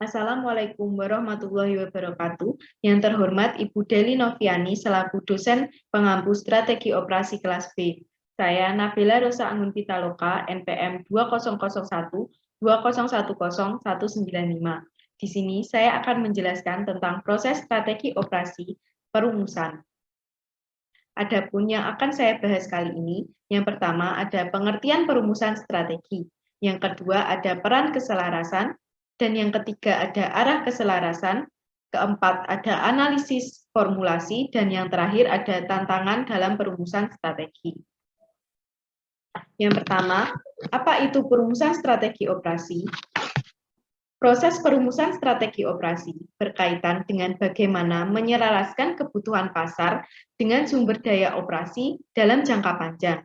Assalamualaikum warahmatullahi wabarakatuh. Yang terhormat Ibu Deli Noviani selaku dosen pengampu strategi operasi kelas B. Saya Nabila Rosa Anggun Pitaloka, NPM 2001 2010 195. Di sini saya akan menjelaskan tentang proses strategi operasi perumusan. Adapun yang akan saya bahas kali ini, yang pertama ada pengertian perumusan strategi, yang kedua ada peran keselarasan, dan yang ketiga ada arah keselarasan, keempat ada analisis formulasi, dan yang terakhir ada tantangan dalam perumusan strategi. Yang pertama, apa itu perumusan strategi operasi? Proses perumusan strategi operasi berkaitan dengan bagaimana menyelaraskan kebutuhan pasar dengan sumber daya operasi dalam jangka panjang.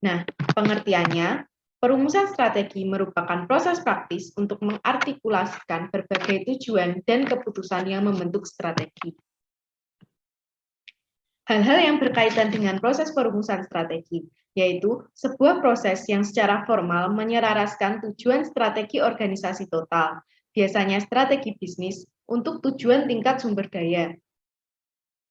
Nah, pengertiannya, perumusan strategi merupakan proses praktis untuk mengartikulasikan berbagai tujuan dan keputusan yang membentuk strategi. Hal-hal yang berkaitan dengan proses perumusan strategi, yaitu sebuah proses yang secara formal menyelaraskan tujuan strategi organisasi total, biasanya strategi bisnis, untuk tujuan tingkat sumber daya.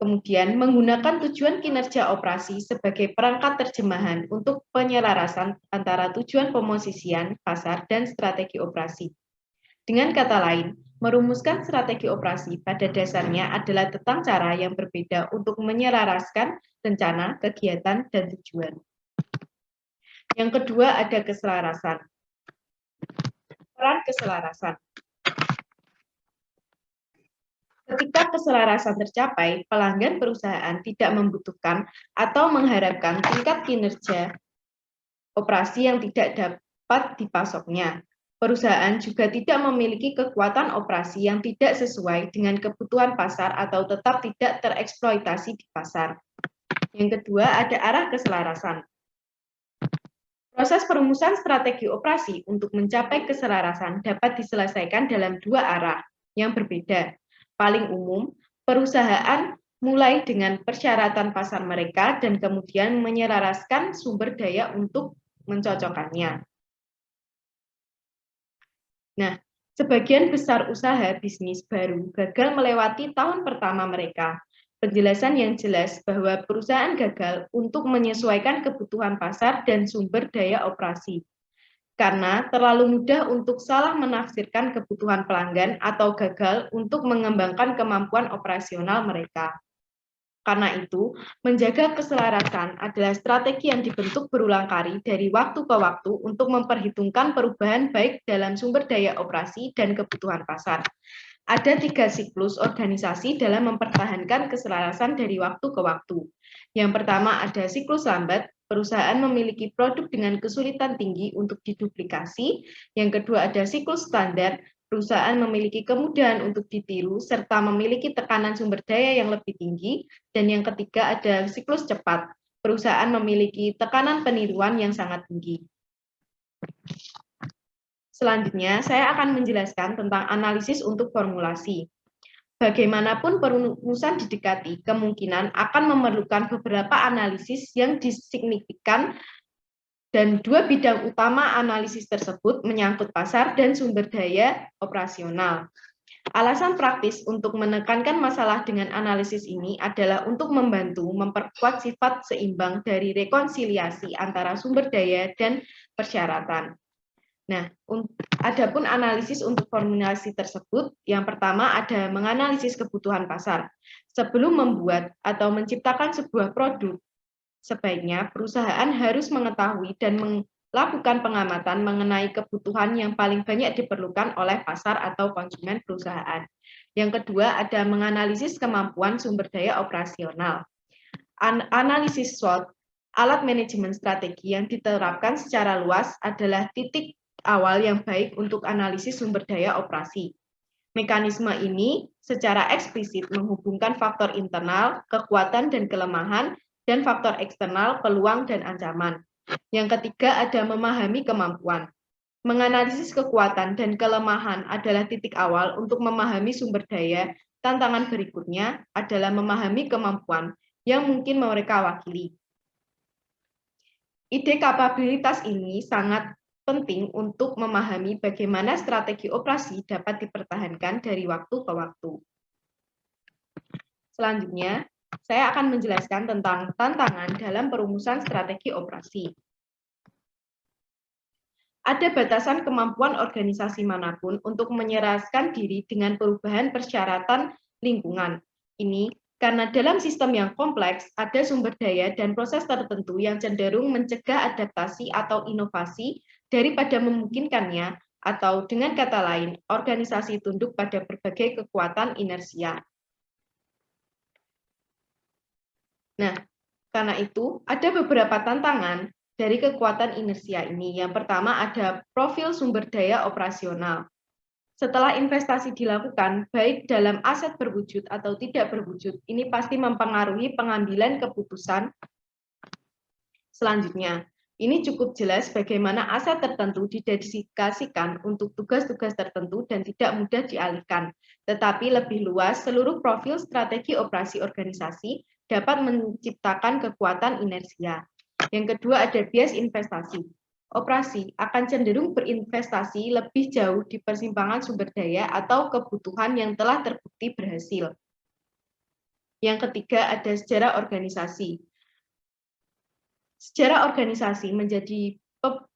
Kemudian menggunakan tujuan kinerja operasi sebagai perangkat terjemahan untuk penyelarasan antara tujuan pemosisian, pasar, dan strategi operasi. Dengan kata lain, merumuskan strategi operasi pada dasarnya adalah tentang cara yang berbeda untuk menyelaraskan rencana, kegiatan, dan tujuan. Yang kedua ada keselarasan. Peran keselarasan. Ketika keselarasan tercapai, pelanggan perusahaan tidak membutuhkan atau mengharapkan tingkat kinerja operasi yang tidak dapat dipasoknya. Perusahaan juga tidak memiliki kekuatan operasi yang tidak sesuai dengan kebutuhan pasar atau tetap tidak tereksploitasi di pasar. Yang kedua, ada arah keselarasan. Proses perumusan strategi operasi untuk mencapai keselarasan dapat diselesaikan dalam dua arah yang berbeda. Paling umum, perusahaan mulai dengan persyaratan pasar mereka dan kemudian menyelaraskan sumber daya untuk mencocokkannya. Nah, sebagian besar usaha bisnis baru gagal melewati tahun pertama mereka. Penjelasan yang jelas bahwa perusahaan gagal untuk menyesuaikan kebutuhan pasar dan sumber daya operasi. Karena terlalu mudah untuk salah menafsirkan kebutuhan pelanggan atau gagal untuk mengembangkan kemampuan operasional mereka. Karena itu, menjaga keselarasan adalah strategi yang dibentuk berulang kali dari waktu ke waktu untuk memperhitungkan perubahan baik dalam sumber daya operasi dan kebutuhan pasar. Ada 3 siklus organisasi dalam mempertahankan keselarasan dari waktu ke waktu. Yang pertama ada siklus lambat, perusahaan memiliki produk dengan kesulitan tinggi untuk diduplikasi. Yang kedua ada siklus standar, perusahaan memiliki kemudahan untuk ditiru serta memiliki tekanan sumber daya yang lebih tinggi. Dan yang ketiga ada siklus cepat, perusahaan memiliki tekanan peniruan yang sangat tinggi. Selanjutnya, saya akan menjelaskan tentang analisis untuk formulasi. Bagaimanapun perumusan didekati, kemungkinan akan memerlukan beberapa analisis yang signifikan dan dua bidang utama analisis tersebut menyangkut pasar dan sumber daya operasional. Alasan praktis untuk menekankan masalah dengan analisis ini adalah untuk membantu memperkuat sifat seimbang dari rekonsiliasi antara sumber daya dan persyaratan. Nah, adapun analisis untuk formulasi tersebut, yang pertama ada menganalisis kebutuhan pasar. Sebelum membuat atau menciptakan sebuah produk, sebaiknya perusahaan harus mengetahui dan melakukan pengamatan mengenai kebutuhan yang paling banyak diperlukan oleh pasar atau konsumen perusahaan. Yang kedua, ada menganalisis kemampuan sumber daya operasional. Analisis SWOT, alat manajemen strategi yang diterapkan secara luas adalah titik awal yang baik untuk analisis sumber daya operasi. Mekanisme ini secara eksplisit menghubungkan faktor internal, kekuatan dan kelemahan, dan faktor eksternal, peluang dan ancaman. Yang ketiga ada memahami kemampuan. Menganalisis kekuatan dan kelemahan adalah titik awal untuk memahami sumber daya. Tantangan berikutnya adalah memahami kemampuan yang mungkin mereka wakili. Ide kapabilitas ini sangat penting untuk memahami bagaimana strategi operasi dapat dipertahankan dari waktu ke waktu. Selanjutnya, saya akan menjelaskan tentang tantangan dalam perumusan strategi operasi. Ada batasan kemampuan organisasi manapun untuk menyerahkan diri dengan perubahan persyaratan lingkungan. Ini karena dalam sistem yang kompleks, ada sumber daya dan proses tertentu yang cenderung mencegah adaptasi atau inovasi daripada memungkinkannya, atau dengan kata lain, organisasi tunduk pada berbagai kekuatan inersia. Nah, karena itu, ada beberapa tantangan dari kekuatan inersia ini. Yang pertama ada profil sumber daya operasional. Setelah investasi dilakukan, baik dalam aset berwujud atau tidak berwujud, ini pasti mempengaruhi pengambilan keputusan selanjutnya. Ini cukup jelas bagaimana aset tertentu didedikasikan untuk tugas-tugas tertentu dan tidak mudah dialihkan. Tetapi lebih luas, seluruh profil strategi operasi organisasi dapat menciptakan kekuatan inersia. Yang kedua ada bias investasi. Operasi akan cenderung berinvestasi lebih jauh di persimpangan sumber daya atau kebutuhan yang telah terbukti berhasil. Yang ketiga ada sejarah organisasi. Sejarah organisasi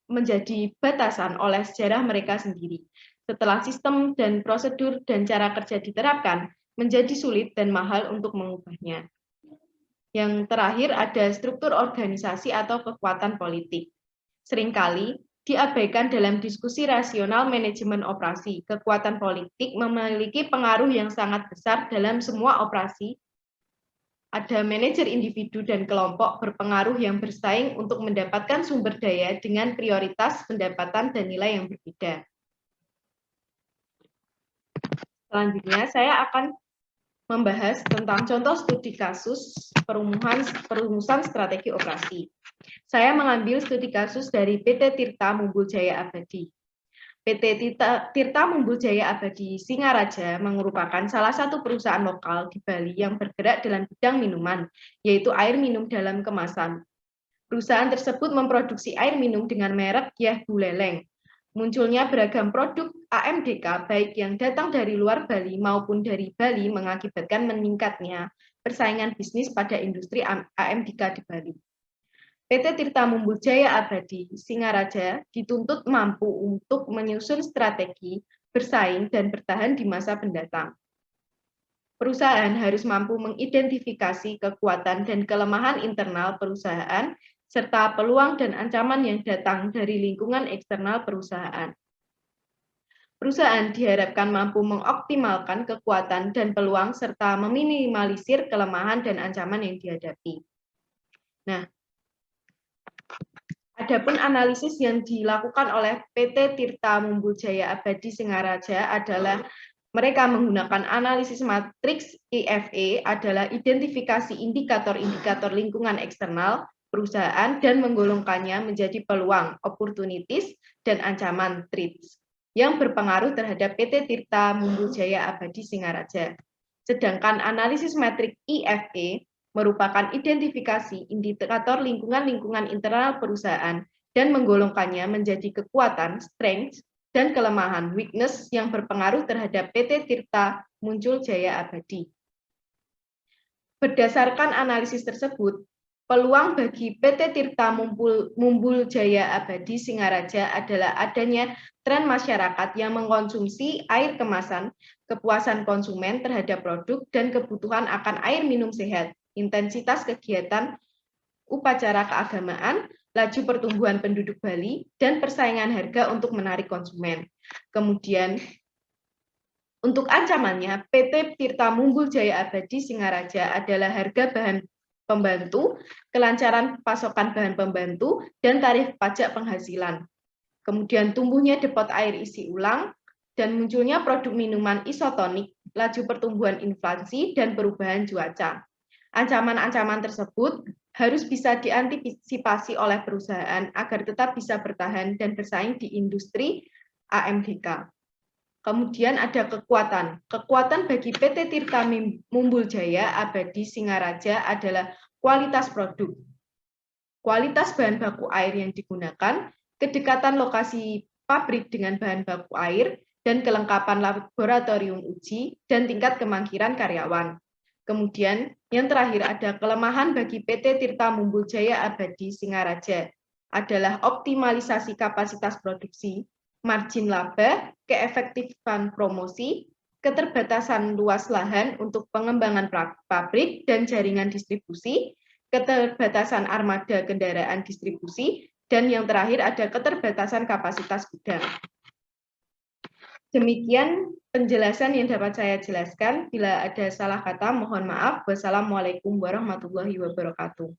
menjadi batasan oleh sejarah mereka sendiri. Setelah sistem dan prosedur dan cara kerja diterapkan, menjadi sulit dan mahal untuk mengubahnya. Yang terakhir ada struktur organisasi atau kekuatan politik. Seringkali diabaikan dalam diskusi rasional manajemen operasi. Kekuatan politik memiliki pengaruh yang sangat besar dalam semua operasi. Ada manajer individu dan kelompok berpengaruh yang bersaing untuk mendapatkan sumber daya dengan prioritas, pendapatan, dan nilai yang berbeda. Selanjutnya, saya akan membahas tentang contoh studi kasus perumusan strategi operasi. Saya mengambil studi kasus dari PT Tirta Mumbul Jaya Abadi. PT Tirta Mumbul Jaya Abadi Singaraja merupakan salah satu perusahaan lokal di Bali yang bergerak dalam bidang minuman, yaitu air minum dalam kemasan. Perusahaan tersebut memproduksi air minum dengan merek Yah Buleleng. Munculnya beragam produk AMDK baik yang datang dari luar Bali maupun dari Bali mengakibatkan meningkatnya persaingan bisnis pada industri AMDK di Bali. PT Tirta Mumbul Jaya Abadi Singaraja dituntut mampu untuk menyusun strategi, bersaing, dan bertahan di masa mendatang. Perusahaan harus mampu mengidentifikasi kekuatan dan kelemahan internal perusahaan serta peluang dan ancaman yang datang dari lingkungan eksternal perusahaan. Perusahaan diharapkan mampu mengoptimalkan kekuatan dan peluang serta meminimalisir kelemahan dan ancaman yang dihadapi. Nah, adapun analisis yang dilakukan oleh PT Tirta Mumbul Jaya Abadi Singaraja adalah mereka menggunakan analisis matriks IFE adalah identifikasi indikator-indikator lingkungan eksternal perusahaan dan menggolongkannya menjadi peluang, opportunities, dan ancaman, threats, yang berpengaruh terhadap PT Tirta Mumbul Jaya Abadi Singaraja. Sedangkan analisis metrik IFE merupakan identifikasi indikator lingkungan internal perusahaan dan menggolongkannya menjadi kekuatan, strength, dan kelemahan, weakness, yang berpengaruh terhadap PT Tirta Mumbul Jaya Abadi. Berdasarkan analisis tersebut, peluang bagi PT Tirta Mumbul Jaya Abadi Singaraja adalah adanya tren masyarakat yang mengkonsumsi air kemasan, kepuasan konsumen terhadap produk, dan kebutuhan akan air minum sehat, intensitas kegiatan upacara keagamaan, laju pertumbuhan penduduk Bali, dan persaingan harga untuk menarik konsumen. Kemudian, untuk ancamannya, PT Tirta Mumbul Jaya Abadi Singaraja adalah harga bahan pembantu, kelancaran pasokan bahan pembantu, dan tarif pajak penghasilan. Kemudian tumbuhnya depot air isi ulang, dan munculnya produk minuman isotonik, laju pertumbuhan inflasi, dan perubahan cuaca. Ancaman-ancaman tersebut harus bisa diantisipasi oleh perusahaan agar tetap bisa bertahan dan bersaing di industri AMDK. Kemudian ada kekuatan. Kekuatan bagi PT Tirta Mumbul Jaya Abadi Singaraja adalah kualitas produk. Kualitas bahan baku air yang digunakan, kedekatan lokasi pabrik dengan bahan baku air, dan kelengkapan laboratorium uji, dan tingkat kemangkiran karyawan. Kemudian, yang terakhir ada kelemahan bagi PT Tirta Mumbul Jaya Abadi Singaraja adalah optimalisasi kapasitas produksi, margin laba, keefektifan promosi, keterbatasan luas lahan untuk pengembangan pabrik dan jaringan distribusi, keterbatasan armada kendaraan distribusi, dan yang terakhir ada keterbatasan kapasitas gudang. Demikian penjelasan yang dapat saya jelaskan. Bila ada salah kata, mohon maaf. Wassalamualaikum warahmatullahi wabarakatuh.